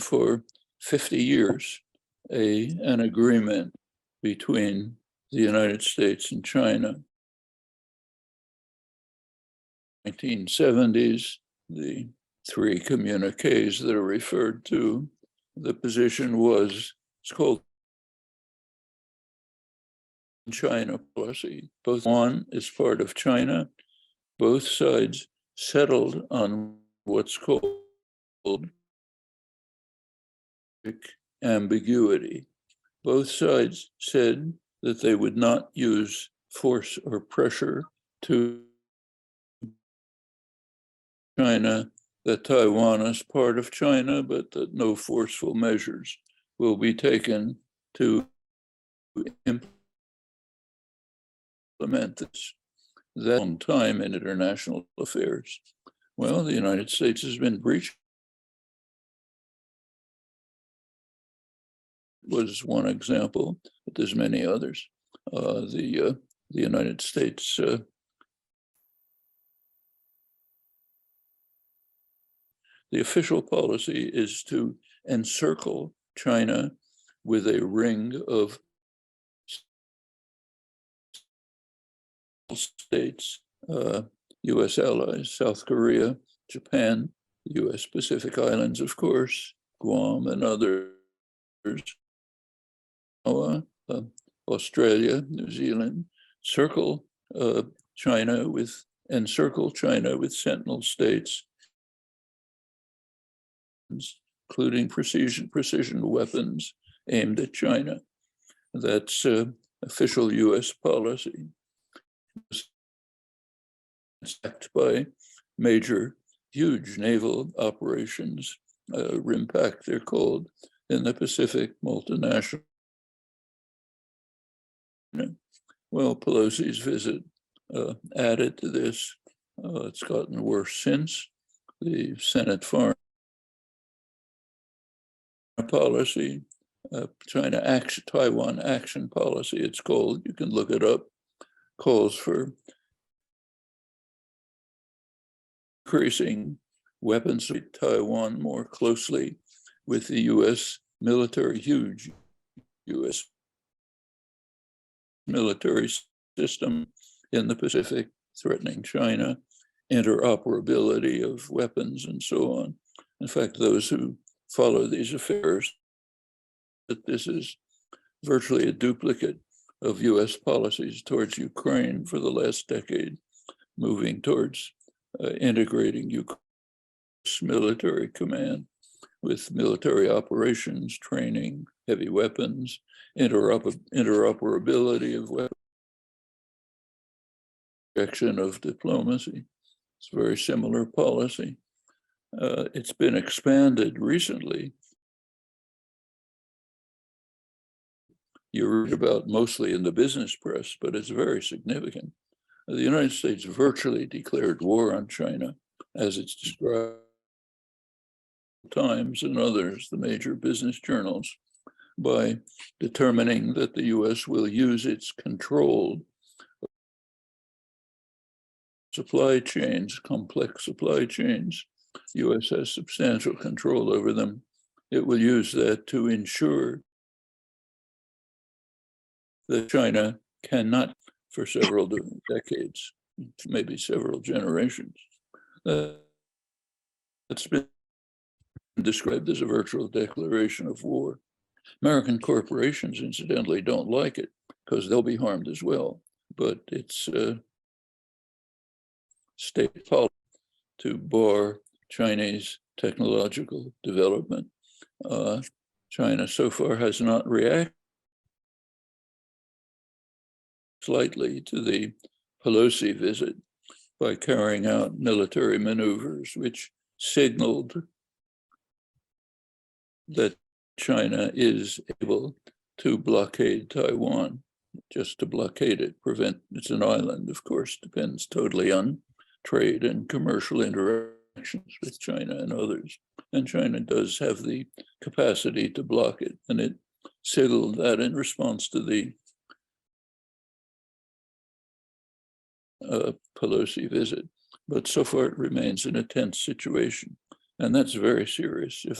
for 50 years an agreement between the United States and China. 1970s, the three communiques that are referred to, the position was, it's called China policy. Both one is part of China. Both sides settled on what's called ambiguity. Both sides said that they would not use force or pressure to China, that Taiwan is part of China, but that no forceful measures will be taken to implement this. That long time in international affairs. Well, the United States has been breached. Was one example, but there's many others. The United States the official policy is to encircle China with a ring of states, U.S. allies, South Korea, Japan, U.S. Pacific Islands, of course, Guam and others, Australia, New Zealand, encircle China with sentinel states, including precision weapons aimed at China. That's official U.S. policy. It's backed by major, huge naval operations, RIMPAC they're called, in the Pacific, multinational. Well, Pelosi's visit added to this. It's gotten worse since. The Senate Foreign Policy, Taiwan Action Policy, it's called, you can look it up, calls for increasing weapons to Taiwan more closely with the U.S. military, huge U.S. military system in the Pacific, threatening China, interoperability of weapons and so on. In fact, those who follow these affairs, that this is virtually a duplicate of U.S. policies towards Ukraine for the last decade, moving towards integrating Ukraine's military command with military operations, training, heavy weapons, interoperability of weapons, projection of diplomacy. It's a very similar policy. It's been expanded recently. You read about mostly in the business press, but it's very significant. The United States virtually declared war on China, as it's described Times and others, the major business journals, by determining that the U.S. will use its control supply chains, complex supply chains. The U.S. has substantial control over them. It will use that to ensure that China cannot, for several decades, maybe several generations. It's been described as a virtual declaration of war. American corporations, incidentally, don't like it because they'll be harmed as well. But it's state policy to bar Chinese technological development. China so far has not reacted slightly to the Pelosi visit by carrying out military maneuvers, which signaled that China is able to blockade Taiwan, just to blockade it, it's an island, of course, depends totally on trade and commercial interactions with China and others. And China does have the capacity to block it, and it signaled that in response to the Pelosi visit. But so far it remains in a tense situation, and that's very serious. If